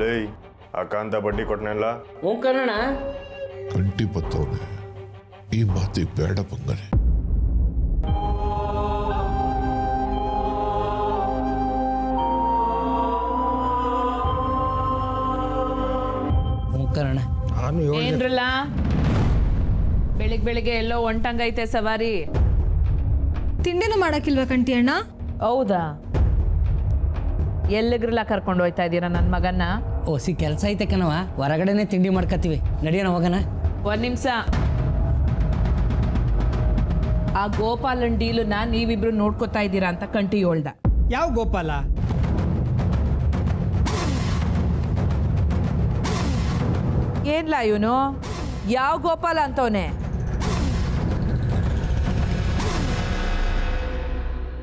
ಲೈ ಅಕಾಂತ ಬಡ್ಡಿ ಕೊಟ್ಟನಲ್ಲ. ಹ್ಞೂ ಕಣಣ್ಣ. ಕಂಟಿ ಬತ್ತವನೆ ಈ ಮಾತಿಗೆ ಬೇಡ ಬಂಗನೆ. ಹ್ಞೂ ಕಣಣ್ಣ. ಏನ್ರಲ್ಲ ಬೆಳಿಗ್ಗೆ ಎಲ್ಲೋ ಒಂಟಂಗೈತೆ ಸವಾರಿ. ತಿಂಡಿನೂ ಮಾಡಕ್ಕಿಲ್ವಾ ಕಂಟಿ ಅಣ್ಣ? ಹೌದಾ? ಎಲ್ಲಿಗ್ರಲ್ಲ ಕರ್ಕೊಂಡು ಹೋಯ್ತಾ ಇದ್ದೀರಾ ನನ್ನ ಮಗನ್ನ? ಹೊಸಿ ಕೆಲಸ ಐತೆ ಕಣವ, ಹೊರಗಡೆನೆ ತಿಂಡಿ ಮಾಡ್ಕತ್ತೀವಿ, ನಡಿಯೋಣ ಹೋಗೋಣ. ಒಂದ್ ನಿಮಿಷ. ಆ ಗೋಪಾಲನ್ ಡೀಲನ್ನ ನೀವಿಬ್ರು ನೋಡ್ಕೊತಾ ಇದ್ದೀರಾ ಅಂತ ಕಂಟಿ ಹೇಳ್ದ. ಯಾವ ಗೋಪಾಲ? ಏನ್ಲಾ ಇವನು? ಯಾವ ಗೋಪಾಲ ಅಂತವನೆ?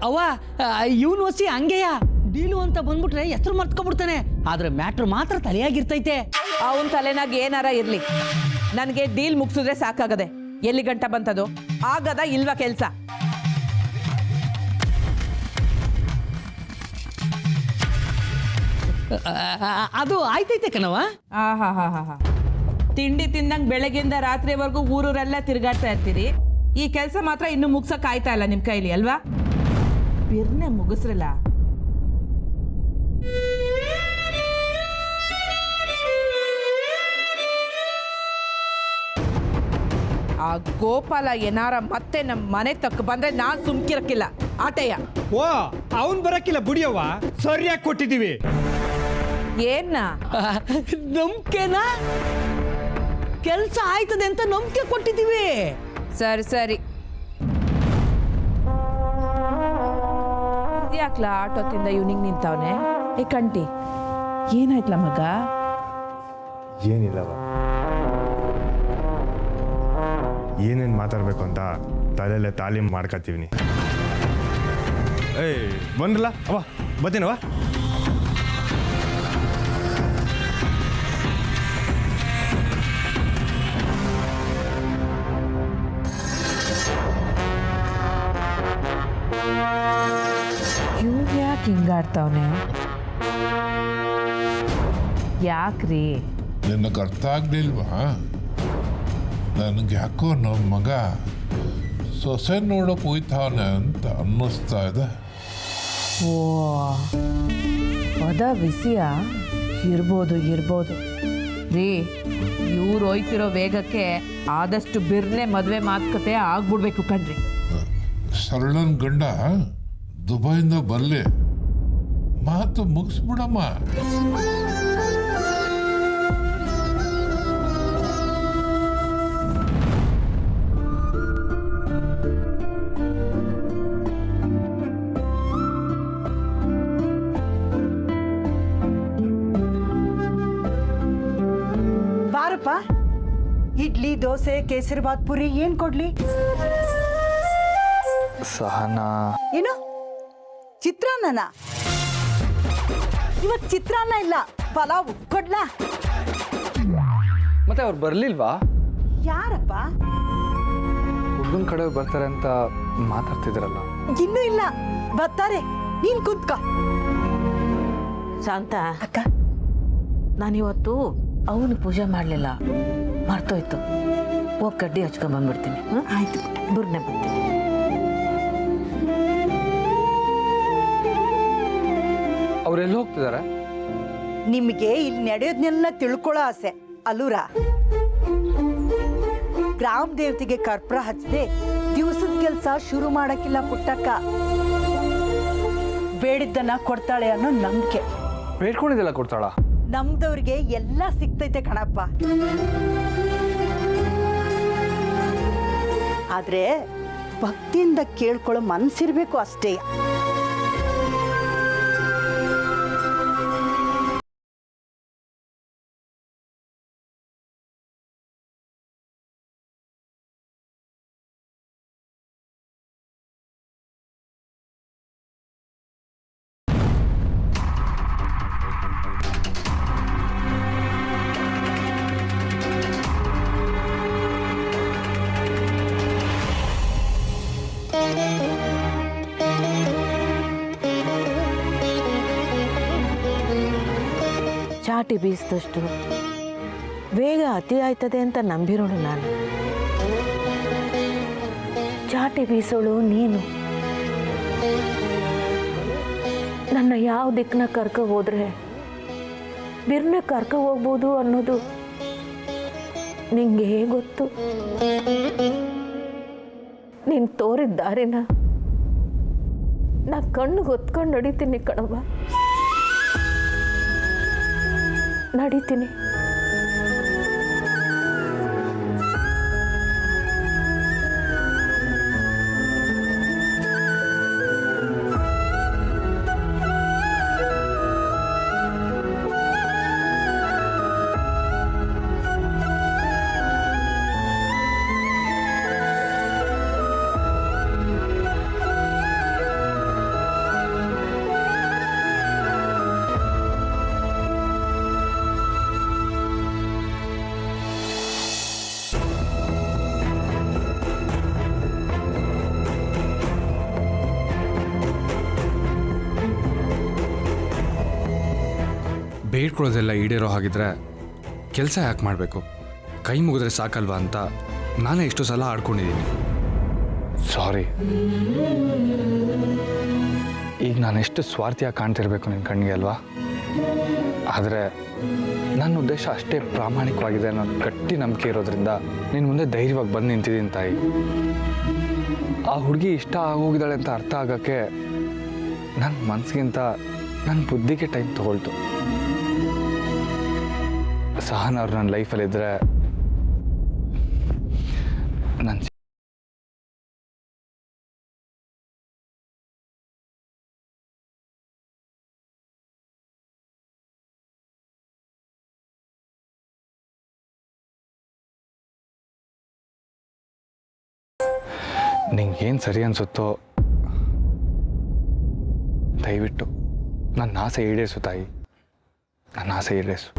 ಅವ್ವ, ಇವನು ಹೊಸಿ ಹಂಗೆಯ ಡೀಲು ಅಂತ ಬಂದ್ಬಿಟ್ರೆ ಹೆಸರು ಮರ್ತ್ಕೊಬಿಡ್ತಾನೆ, ಆದ್ರೆ ಮ್ಯಾಟ್ರ್ ಮಾತ್ರ ತಲೆಯಾಗಿರ್ತೈತೆ. ಅವನ್ ತಲೆನಾಗ ಏನಾರ ಇರ್ಲಿ, ನನಗೆ ಡೀಲ್ ಮುಗಿಸಿದ್ರೆ ಸಾಕಾಗದೆ. ಎಲ್ಲಿ ಗಂಟ ಬಂತದು? ಆಗದ ಇಲ್ವಾ ಕೆಲ್ಸ? ಅದು ಆಯ್ತೈತೆ ಕಣವ. ಹಾ ತಿಂಡಿ ತಿಂದಂಗ್ ಬೆಳಗ್ಗೆಯಿಂದ ರಾತ್ರಿವರೆಗೂ ಊರೂರೆಲ್ಲ ತಿರುಗಾಡ್ತಾ ಇರ್ತೀರಿ. ಈ ಕೆಲಸ ಮಾತ್ರ ಇನ್ನು ಮುಗ್ಸಕ್ ಆಯ್ತಾ ಇಲ್ಲ ನಿಮ್ ಕೈಲಿ ಅಲ್ವಾ? ಬಿರ್ನೆ ಮುಗಿಸ್ರಲ್ಲ. ಆ ಗೋಪಾಲ ಏನಾರ ಮತ್ತೆ ನಮ್ಮ ಮನೆ ತಕ್ಕ ಬಂದ್ರೆ ನಾನ್ ಸುಮ್ಕಿರಕ್ಕಿಲ್ಲ. ಆಟಯ್ಯ. ಓ, ಅವನ್ ಬರಕ್ಕಿಲ್ಲ ಬುಡಿಯವ್ವ, ಸರಿಯಾಗಿ ಕೊಟ್ಟಿದ್ದೀವಿ. ಏನ್ನ ನಂಬಿಕೆನಾ? ಕೆಲಸ ಆಯ್ತದೆ ಅಂತ ನಂಬಿಕೆ ಕೊಟ್ಟಿದ್ದೀವಿ. ಸರಿ ಯಾಕ್ಲ ಆಟೋತಿಂದ ಇವ್ನಿಂಗ್ ನಿಂತವನೆ? ಏ ಕಂಟಿ, ಏನಾಯ್ತಲ ಮಗ? ಏನಿಲ್ಲವ, ಏನೇನು ಮಾತಾಡ್ಬೇಕು ಅಂತ ತಲೆಯಲ್ಲೇ ತಾಲೀಮ್ ಮಾಡ್ಕೊತೀವಿ. ಏಯ್ ಬಂದ್ರಲ್ಲ ಅವ, ಬರ್ತೀನವ. ಇವ್ನು ಯಾಕೆ ಹಿಂಗಾಡ್ತಾವನೆ? ಯಾಕ್ರಿ? ನಿನಗೆ ಅರ್ಥ ಆಗ್ಲಿಲ್ವಾ? ನನಗೆ ಯಾಕೋ ನಮ್ಮ ಮಗ ಸೊಸೆ ನೋಡೋಕೆ ಹೋಯ್ತಾವನೆ ಅಂತ ಅನ್ನಿಸ್ತಾ ಇದೆ. ಓ ಅದ ವಿಷಯ. ಇರ್ಬೋದು ರೀ, ಇವ್ರು ಹೋಯ್ತಿರೋ ವೇಗಕ್ಕೆ ಆದಷ್ಟು ಬಿರ್ನೆ ಮದುವೆ ಮಾತುಕತೆ ಆಗ್ಬಿಡ್ಬೇಕು ಕಣ್ರಿ. ಸರಳನ್ ಗಂಡ ದುಬೈಯಿಂದ ಬರಲಿ, ಮಾತು ಮುಗಿಸ್ಬಿಡಮ್ಮ. ಬಾರಪ್ಪ, ಇಡ್ಲಿ, ದೋಸೆ, ಕೇಸರಿಬಾತ್, ಪುರಿ ಏನ್ ಕೊಡ್ಲಿ? ಸಹನಾ. ಏನು ಚಿತ್ರಾನ್ನ? ಇವತ್ತು ಚಿತ್ರಾನ್ನ ಇಲ್ಲ, ಪಲಾವ್ ಕೊಡ್ಲಾ? ಮತ್ತೆ ಅವ್ರು ಬರ್ಲಿಲ್ವಾ? ಯಾರಪ್ಪ? ಹುಡುಗನ ಕಡೆ ಬರ್ತಾರೆ ಅಂತ ಮಾತಾಡ್ತಿದ್ರಲ್ಲ. ಇನ್ನೂ ಇಲ್ಲ, ಬರ್ತಾರೆ. ನೀನ್ ಕುಂತ್ಕ. ಶಾಂತ ಅಕ್ಕ, ನಾನಿವತ್ತು ಅವನು ಪೂಜೆ ಮಾಡಲಿಲ್ಲ, ಮರ್ತೋಯ್ತು. ಹೋಗಿ ಕಡ್ಡಿ ಹಚ್ಕೊಂಡ್ ಬಂದ್ಬಿಡ್ತೀನಿ. ಆಯ್ತು, ಬುರ್ನೆ ಬರ್ತೀನಿ. ಅವ್ರೆಲ್ಲಿ ಹೋಗ್ತಿದ್ದಾರೆ? ನಿಮಗೆ ಇಲ್ಲಿ ನಡೆಯೋದ್ನೆಲ್ಲ ತಿಳ್ಕೊಳ್ಳೋ ಆಸೆ ಅಲ್ಲೂರ? ಗ್ರಾಮ ದೇವತೆಗೆ ಕರ್ಪೂರ ಹಚ್ಚದೆ ದಿವಸದ ಕೆಲಸ ಶುರು ಮಾಡಕ್ಕಿಲ್ಲ ಪುಟ್ಟಕ್ಕ. ಬೇಡಿದ್ದನ್ನ ಕೊಡ್ತಾಳೆ ಅನ್ನೋ ನಂಬಿಕೆ. ಬೇಡ್ಕೊಂಡಿದ್ದೆಲ್ಲ ಕೊಡ್ತಾಳ? ನಮ್ದವ್ರಿಗೆ ಎಲ್ಲ ಸಿಗ್ತೈತೆ ಕಣಪ್ಪ. ಆದ್ರೆ ಭಕ್ತಿಯಿಂದ ಕೇಳ್ಕೊಳ್ಳೋ ಮನ್ಸಿರ್ಬೇಕು ಅಷ್ಟೇ. ಚಾಟಿ ಬೀಸಿದಷ್ಟು ವೇಗ ಅತಿ ಆಯ್ತದೆ ಅಂತ ನಂಬಿರೋಳು ನಾನು. ಚಾಟಿ ಬೀಸೋಳು ನೀನು. ನನ್ನ ಯಾವ ದಿಕ್ಕನ್ನ ಕರ್ಕೊ ಹೋದ್ರೆ ಬಿರ್ನ ಕರ್ಕೊ ಹೋಗ್ಬೋದು ಅನ್ನೋದು ನಿಂಗೆ ಗೊತ್ತು. ನೀನು ತೋರಿದ ದಾರಿನ ನಾ ಕಣ್ಣಿಗೆ ಹೊತ್ಕೊಂಡು ನಡೀತೀನಿ ಕಣವ್ವ, ನಡೀತೀನಿ. ಬೇಡ್ಕೊಳ್ಳೋದೆಲ್ಲ ಈಡೇರೋ ಹಾಗಿದ್ರೆ ಕೆಲಸ ಯಾಕೆ ಮಾಡಬೇಕು? ಕೈ ಮುಗಿದ್ರೆ ಸಾಕಲ್ವಾ ಅಂತ ನಾನೇ ಎಷ್ಟೋ ಸಲ ಆಡ್ಕೊಂಡಿದ್ದೀನಿ. ಸಾರಿ. ಈಗ ನಾನು ಎಷ್ಟು ಸ್ವಾರ್ಥಿಯಾಗಿ ಕಾಣ್ತಿರ್ಬೇಕು ನಿನ್ನ ಕಣ್ಣಿಗೆ ಅಲ್ವಾ? ಆದರೆ ನನ್ನ ಉದ್ದೇಶ ಅಷ್ಟೇ ಪ್ರಾಮಾಣಿಕವಾಗಿದೆ ಅನ್ನೋ ಗಟ್ಟಿ ನಂಬಿಕೆ ಇರೋದ್ರಿಂದ ನಿನ್ನ ಮುಂದೆ ಧೈರ್ಯವಾಗಿ ಬಂದು ನಿಂತಿದ್ದೀನಿ ತಾಯಿ. ಆ ಹುಡುಗಿ ಇಷ್ಟ ಆಗೋಗಿದ್ದಾಳೆ ಅಂತ ಅರ್ಥ ಆಗೋಕ್ಕೆ ನನ್ನ ಮನಸ್ಸಿಗಿಂತ ನನ್ನ ಬುದ್ಧಿಗೆ ಟೈಮ್ ತಗೊಳ್ತು. ಸಹನ ಅವ್ರು ನನ್ನ ಲೈಫಲ್ಲಿದ್ದರೆ ನನ್ನ ನಿಂಗೇನು ಸರಿ ಅನಿಸುತ್ತೋ ದಯವಿಟ್ಟು ನನ್ನ ಆಸೆ ಈಡೇರಿಸು ತಾಯಿ, ನನ್ನ ಆಸೆ ಈಡೇರಿಸು.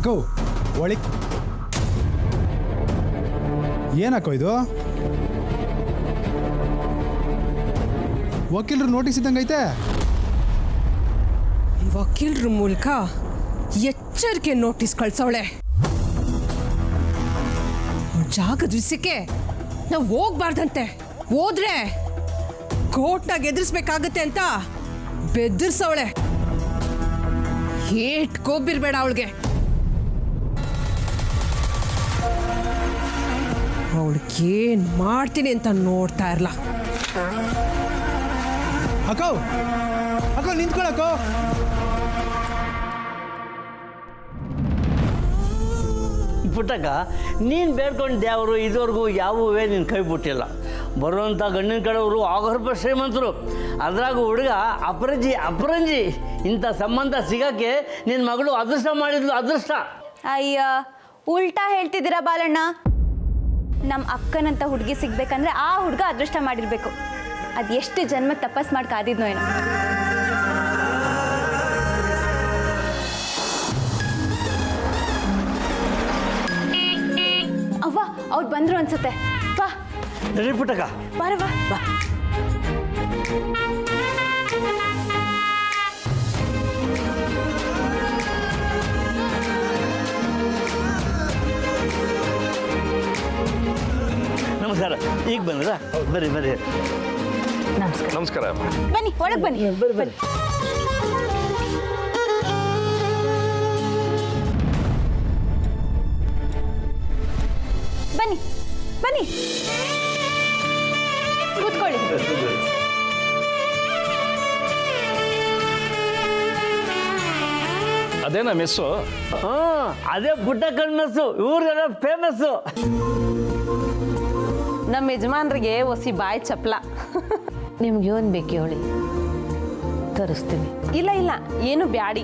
ಅಕ್ಕೋ ಒಳಗೆ ಏನಕ್ಕೋ ಇದು? ವಕೀಲರು ನೋಟಿಸ್ ಇದ್ದಂಗೈತೆ. ವಕೀಲರ ಮೂಲಕ ಎಚ್ಚರಿಕೆ ನೋಟಿಸ್ ಕಳ್ಸವಳೆ. ಜಾಗದ ವಿಷಯಕ್ಕೆ ನಾವು ಹೋಗ್ಬಾರ್ದಂತೆ, ಹೋದ್ರೆ ಕೋರ್ಟ್ನಾಗ ಎದುರಿಸ್ಬೇಕಾಗತ್ತೆ ಅಂತ ಬೆದರ್ಸವಳೆ. ಏಟ್ ಕೋಬಿರ್ಬೇಡ ಅವಳಿಗೆ. ಅವಳಿಗೇನ್ ಮಾಡ್ತೀನಿ ಅಂತ ನೋಡ್ತಾ ಇರಲ್ಲ. ಅಕ್ಕೋ ಅಕ್ಕೋ ನಿಂತ್ಕೊಳಕ್ಕೋ. ಪುಟ್ಟಕ್ಕ, ನೀನು ಬೇಡ್ಕೊಂಡು ದೇವರು ಇದುವರೆಗೂ ಯಾವುವೇ ನಿನ್ನ ಕೈ ಬಿಟ್ಟಿಲ್ಲ. ಬರುವಂಥ ಗಂಡಿನ ಕಡೆಯವರು ಆಗರ್ಭ ಶ್ರೀಮಂತರು, ಅದ್ರಾಗ ಹುಡುಗ ಅಪರಂಜಿ. ಇಂಥ ಸಂಬಂಧ ಸಿಗೋಕ್ಕೆ ನಿನ್ನ ಮಗಳು ಅದೃಷ್ಟ ಮಾಡಿದ್ಲು, ಅದೃಷ್ಟ. ಅಯ್ಯ, ಉಲ್ಟಾ ಹೇಳ್ತಿದ್ದೀರಾ ಬಾಲಣ್ಣ. ನಮ್ಮ ಅಕ್ಕನಂತ ಹುಡುಗಿ ಸಿಗ್ಬೇಕಂದ್ರೆ ಆ ಹುಡುಗ ಅದೃಷ್ಟ ಮಾಡಿರ್ಬೇಕು. ಅದು ಎಷ್ಟು ಜನ್ಮ ತಪಸ್ ಮಾಡಿ ಕಾದಿದ್ನೋ ಏನೋ. ಅವ್ವ, ಅವ್ರು ಬಂದ್ರು ಅನ್ಸುತ್ತೆ. ಬಾ ನಡಿ ಪುಟ್ಟಕ್ಕ, ಬಾರವ್ವ ಬಾ. ನಮಸ್ಕಾರ. ಈಗ ಬಂದ್ರಾ? ಬರ್ರಿ ಬರ್ರಿ. ನಮಸ್ಕಾರ. ನಮಸ್ಕಾರ. ಬನ್ನಿ, ಒಳಗೆ ಬನ್ನಿ. ಬರ್ರಿ ಬರ್ರಿ. ಅದೇನಾ ಮೆಸ್ಸು? ಹಾಂ, ಅದೇ ಪುಟ್ಟಕ್ಕನ ಮೆಸ್ಸು. ಇವ್ರಿಗೆಲ್ಲ ಫೇಮಸ್ಸು. ನಮ್ಮ ಯಜಮಾನ್ರಿಗೆ ಒಸಿ ಬಾಯಿ ಚಪ್ಲ. ನಿಮ್ಗೆ ಏನು ಬೇಕು ಹೇಳಿ, ತರಿಸ್ತೀನಿ. ಇಲ್ಲ ಇಲ್ಲ, ಏನು ಬ್ಯಾಡಿ.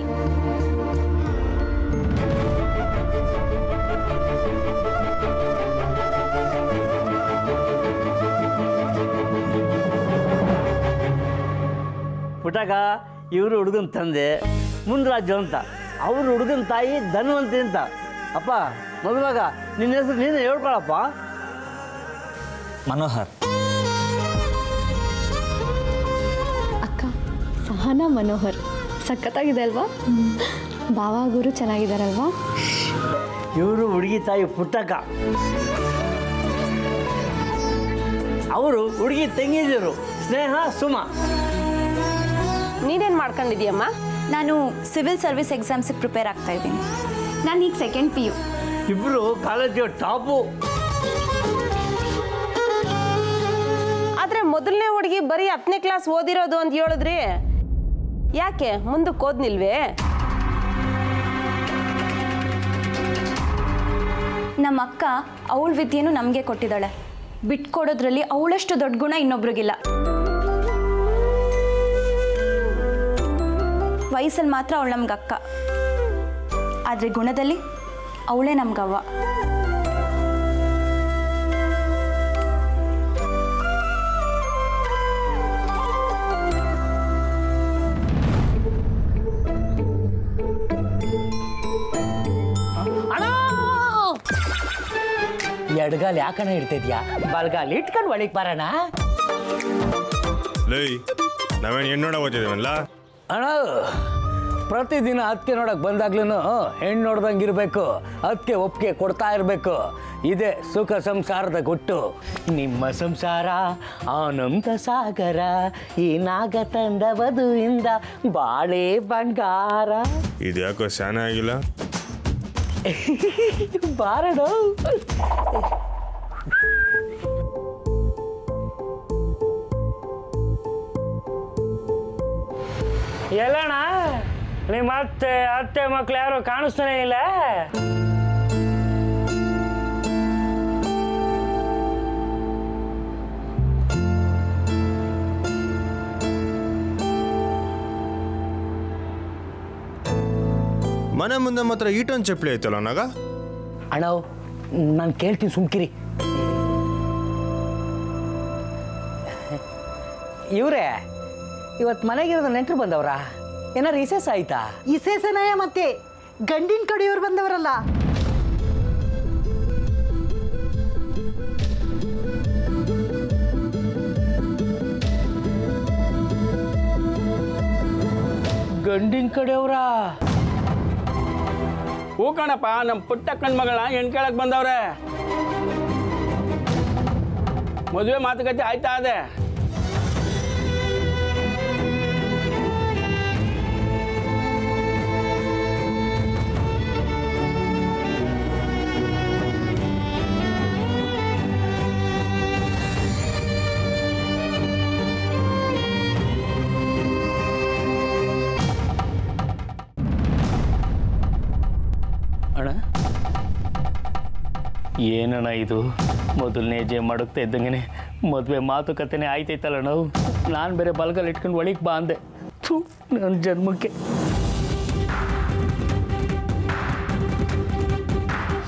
ಪುಟ್ಟಕ್ಕ, ಇವರು ಹುಡುಗನ ತಂದೆ ಮುನ್ರಾಜು ಅಂತ, ಅವ್ರ ಹುಡುಗನ ತಾಯಿ ಧನ್ವಂತಿ ಅಂತ. ಅಪ್ಪ ಮದುವಾಗ ನಿನ್ನ ಹೆಸರು ನೀನು ಹೇಳ್ಕೊಳಪ್ಪ. ಮನೋಹರ್. ಅಕ್ಕ, ಸಹನಾ ಮನೋಹರ್. ಸಖತ್ತಾಗಿದೆ ಅಲ್ವಾ? ಬಾವ ಗುರು ಚೆನ್ನಾಗಿದ್ದಾರಲ್ವಾ? ಇವರು ಹುಡುಗಿ ತಾಯಿ ಪುಟ್ಟಕ್ಕ, ಅವರು ಹುಡುಗಿ ತಂಗಿದಿರು ಸ್ನೇಹ ಸುಮ. ನೀನೇನು ಮಾಡ್ಕೊಂಡಿದ್ಯಮ್ಮ? ನಾನು ಸಿವಿಲ್ ಸರ್ವಿಸ್ ಎಕ್ಸಾಮ್ಸಿಗೆ ಪ್ರಿಪೇರ್ ಆಗ್ತಾ ಇದ್ದೀನಿ. ನಾನು ಈಗ ಸೆಕೆಂಡ್ PU. ಇಬ್ಬರು ಕಾಲೇಜು ಟಾಪು. ಆದರೆ ಮೊದಲನೇ ಹುಡುಗಿ ಬರೀ 10ನೇ ಕ್ಲಾಸ್ ಓದಿರೋದು ಅಂತ ಹೇಳಿದ್ರಿ, ಯಾಕೆ ಮುಂದಕ್ಕೆ ಓದ್ನಿಲ್ವೇ? ನಮ್ಮ ಅಕ್ಕ ಅವಳ ವಿದ್ಯೆನೂ ನಮಗೆ ಕೊಟ್ಟಿದ್ದಾಳೆ. ಬಿಟ್ಕೊಡೋದ್ರಲ್ಲಿ ಅವಳಷ್ಟು ದೊಡ್ಡ ಗುಣ ಇನ್ನೊಬ್ರಿಗಿಲ್ಲ. ವಯಸ್ಸಲ್ಲಿ ಮಾತ್ರ ಅವಳು ನಮ್ಗೆ ಅಕ್ಕ, ಆದರೆ ಗುಣದಲ್ಲಿ ಅವಳೇ ನಮ್ಗವ್ವ. ಎಡಗಾಲ ಯಾಕಣ ಇಡ್ತಿದ್ಯಾ? ಬಲ್ಗಾಲ್ ಇಟ್ಕೊಂಡು ಒಳಗೆ ಬರೋಣ. ಲೈ, ನಾವೇನು ಹೆಣ್ಣು ನೋಡೋ ಓದಿದ್ದೀವಲ್ಲ ಅಣ್ಣ, ಪ್ರತಿದಿನ ಅದಕ್ಕೆ ನೋಡಕ್ಕೆ ಬಂದಾಗ್ಲೂ ಹೆಣ್ಣು ನೋಡ್ದಂಗೆ ಇರಬೇಕು, ಅದಕ್ಕೆ ಒಪ್ಪಿಗೆ ಕೊಡ್ತಾ ಇರಬೇಕು. ಇದೇ ಸುಖ ಸಂಸಾರದ ಗುಟ್ಟು. ನಿಮ್ಮ ಸಂಸಾರ ಆನಂದ ಸಾಗರ, ಈ ನಾಗ ತಂದ ವಧುವಿಂದ ಬಾಳೆ ಬಂಗಾರ. ಇದು ಯಾಕೋ ಶಾನೆ ಆಗಿಲ್ಲ. ಬಾರಣ. ಎಲ್ಲಣ್ಣ ನಿಮ್ಮ ಅತ್ತೆ ಮಕ್ಳು ಯಾರು ಕಾಣಿಸ್ತಾನೆ ಇಲ್ಲ? ಮನೆ ಮುಂದೆ ಮಾತ್ರ ಈಟೊಂದು ಚಪ್ಪಲಿ ಐತಲ್ಲ ನಾಗ. ಅಣ್ಣ, ನಾನು ಕೇಳ್ತೀನಿ, ಸುಮ್ಕಿರಿ. ಇವ್ರೆ, ಇವತ್ತು ಮನೆಗಿರೋದು ನೆಂಟರು ಬಂದವ್ರಾ? ಏನಾರು ವಿಶೇಷ ಆಯ್ತಾ? ವಿಶೇಷನಯ ಮತ್ತೆ ಗಂಡಿನ ಕಡೆಯವ್ರು ಬಂದವರಲ್ಲ. ಗಂಡಿನ ಕಡೆಯವ್ರಾ? ಹೂ ಕಣಪ್ಪ, ನಮ್ಮ ಪುಟ್ಟಕ್ಕನ ಮಗಳ ಹೆಣ್ ಕೇಳಕ್ ಬಂದವ್ರೆ. ಮದುವೆ ಮಾತುಕತೆ ಆಯ್ತಾ ಅದೇ? ಅಣ್ಣ, ಏನಣ್ಣ ಇದು? ಮೊದಲನೇ ಜೆ ಮಾಡುತ್ತಾ ಇದ್ದಂಗೆ ಮದುವೆ ಮಾತುಕತೆನೇ ಆಯ್ತೈತಲ್ಲ ನಾವು. ನಾನು ಬೇರೆ ಬಲ್ಗಲ್ಲಿ ಇಟ್ಕೊಂಡು ಒಳಗೆ ಬಾ ಅಂದೆ. ನನ್ನ ಜನ್ಮಕ್ಕೆ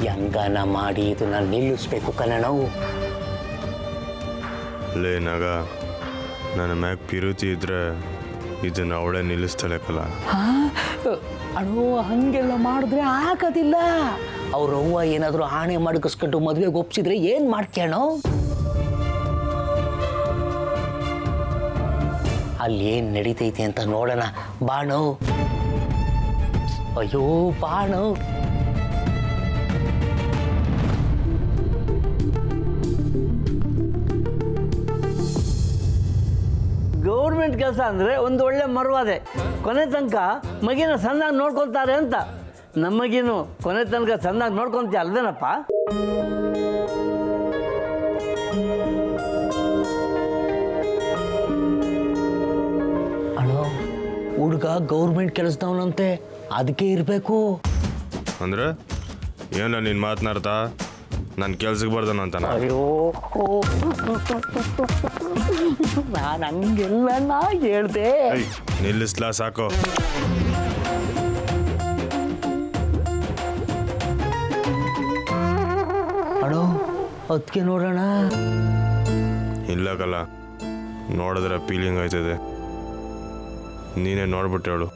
ಹೆಂಗನ ಮಾಡಿ ಇದನ್ನ ನಿಲ್ಲಿಸ್ಬೇಕು ಕಣ ನಾವು. ಲೇ ನಾಗ, ನನ್ನ ಮ್ಯಾಗ ಪಿರುತಿ ಇದ್ರೆ ಇದನ್ನ ಅವಳೇ ನಿಲ್ಲಿಸ್ತಾಳೆಕಲ್ಲ. ಅಣ್ಣೋ, ಹಂಗೆಲ್ಲ ಮಾಡಿದ್ರೆ ಆಗೋದಿಲ್ಲ. ಅವ್ರ ಅವ್ವ ಏನಾದರೂ ಆಣೆ ಮಾಡಿಸ್ಕೊಂಡು ಮದುವೆಗೆ ಒಪ್ಸಿದ್ರೆ ಏನು ಮಾಡ್ಕ್ಯಾಣೋ? ಅಲ್ಲಿ ಏನು ನಡೀತೈತಿ ಅಂತ ನೋಡೋಣ ಬಾಣು. ಅಯ್ಯೋ ಬಾಣು. ಗೌರ್ಮೆಂಟ್ ಕೆಲಸ ಅಂದರೆ ಒಂದು ಒಳ್ಳೆ ಮರ್ವಾದೆ. ಕೊನೆ ತನಕ ಮಗಿನ ಸಣ್ಣಾಗಿ ನೋಡ್ಕೊತಾರೆ ಅಂತ. ನಮಗಿನ್ನು ಕೊನೆ ತನಕ ಸಣ್ಣಾಗಿ ನೋಡ್ಕೊತೀಯ ಅಲ್ವೇನಪ್ಪ? ಅಣ್ಣ, ಹುಡುಗ ಗೌರ್ಮೆಂಟ್ ಕೆಲಸದವನಂತೆ. ಅದಕ್ಕೆ ಇರಬೇಕು. ಅಂದ್ರೆ ಏನ ನೀನು ಮಾತನಾಡ್ತಾ ನನ್ನ ಕೆಲ್ಸಕ್ಕೆ ಬರ್ದಾನ ಅಂತಾನ? ಅಯ್ಯೋ ನಾನು ಹಂಗೆಲ್ಲ ಹೇಳ್ದೆ. ನಿಲ್ಲಿಸ್ಲಾ ಸಾಕು. ಅಣ್ಣ ಅದಕ್ಕೆ ನೋಡೋಣ. ಇಲ್ಲಕಲ್ಲ, ನೋಡಿದ್ರೆ ಫೀಲಿಂಗ್ ಆಯ್ತದೆ. ನೀನೇ ನೋಡ್ಬಿಟ್ಟು ಹೇಳು.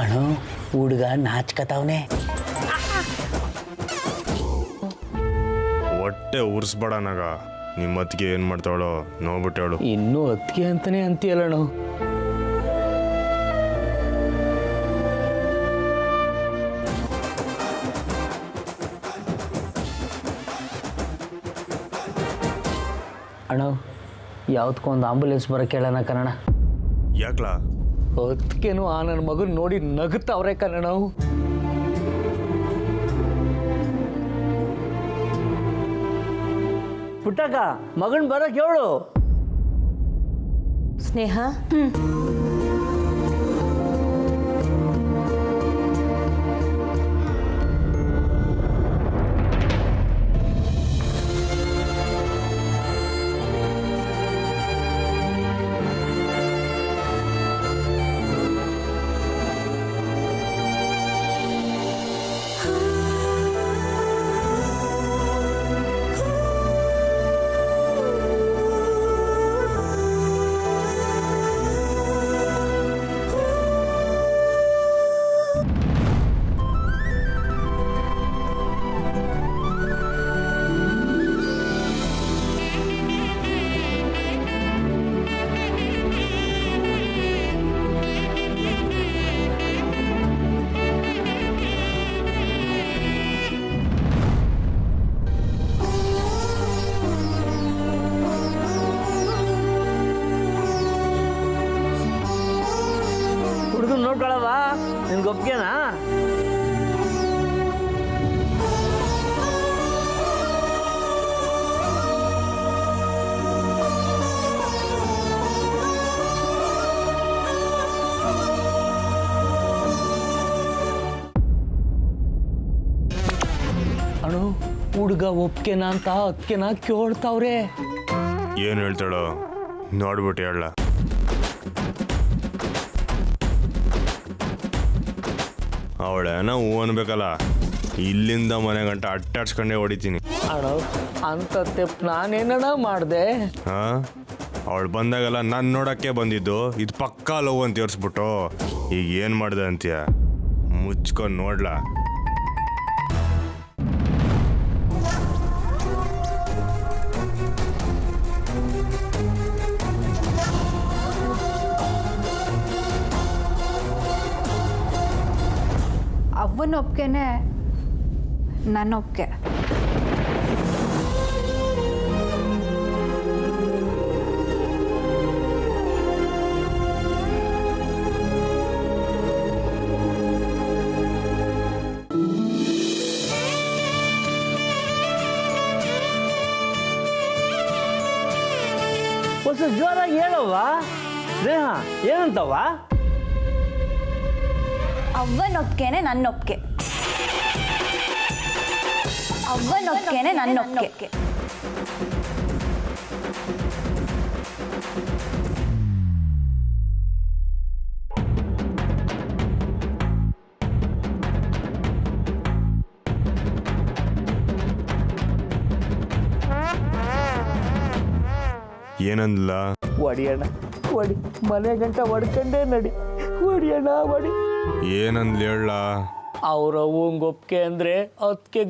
ಅಣ್ಣ ಹುಡುಗ ನಾಚ್ಕತಾವನೆ. ಹೊಟ್ಟೆ ಉರ್ಸ್ಬೇಡ ನಾಗ. ನಿಮ್ಮ ಅತ್ತಿಗೆ ಏನು ಮಾಡ್ತಾವಳೋ ನೋಡ್ಬಿಟ್ಟು ಹೇಳು. ಇನ್ನೂ ಅದಕ್ಕೆ ಅಂತಾನೆ ಅಂತೀಯಲ್ಲಣ್ಣ. ಅಣ್ಣ ಯಾವ್ದಕ್ಕೊಂದು ಆಂಬುಲೆನ್ಸ್ ಬರೋಕೆ ಹೇಳೋಣ ಕನ್ನಡ. ಯಾಕ್ಲಾ? ಅದಕ್ಕೇನು ಆ ನನ್ನ ಮಗನ ನೋಡಿ ನಗುತ್ತವ್ರೆ ಕನ್ನಡ. ಪುಟ್ಟಕ್ಕ ಮಗನ್ ಬರಕ್ಕೆ ಹೇಳು. ಸ್ನೇಹ ಹುಡುಗನ್ ನೋಡ್ಕೊಳವ, ನಿನ್ಗೆ ಒಪ್ಗೆನಾ? ಅಣ್ಣ ಹುಡುಗ ಒಪ್ಕೆನಾ ಅಂತ ಅದಕ್ಕೆನಾ ಕೇಳ್ತಾವ್ರೆ. ಏನು ಹೇಳ್ತಾಳೋ ನೋಡ್ಬಿಟ್ಟು ಹೇಳ. ಅವಳೇನ ಹೂ ಅನ್ಬೇಕಲ್ಲ, ಇಲ್ಲಿಂದ ಮನೆ ಗಂಟ ಅಟ್ಟಾಡ್ಸ್ಕೊಂಡೇ ಹೊಡಿತೀನಿ. ಅಣ್ಣ ಅಂತ ತೆಪ್ ನಾನೇನಣ್ಣ ಮಾಡಿದೆ? ಹಾಂ, ಅವಳು ಬಂದಾಗೆಲ್ಲ ನಾನು ನೋಡೋಕ್ಕೆ ಬಂದಿದ್ದು. ಇದು ಪಕ್ಕಾ ಲವ್ ಅಂತ ತೋರಿಸ್ಬಿಟ್ಟು ಈಗ ಏನು ಮಾಡಿದೆ ಅಂತೀಯ? ಮುಚ್ಕೊಂಡು ನೋಡ್ಲಾ? ಅವ್ವನ ಒಪ್ಗೆನೆ ನನ್ನ ಒಪ್ಗೆ. ಹೊಸ ಜೋರಾಗಿ ಹೇಳವ್ವ. ಸ್ನೇಹ ಏನಂತವ್ವ? ಅವ್ವನ ಒಪ್ಗೆನೆ ನನ್ನ ಒಪ್ಗೆ. ಅವ್ವನ ಒಪ್ಗೆನೆ ನನ್ನ ಒಪ್ಗೆ. ಏನಂದ್ಲ? ಹೊಡಿಯಣ್ಣ ಹೊಡಿ, ಮನೆ ಗಂಟ ಹೊಡ್ಕೊಂಡೇ ನಡಿ. ಹೊಡಿಯಣ್ಣ ಹೊಡಿ. ಏನಂದ್ಲ ಹೇಳ? ಅವ್ರ ಅವ್ವಂಗೆ ಒಪ್ಕೆ ಅಂದರೆ ಅದಕ್ಕೆ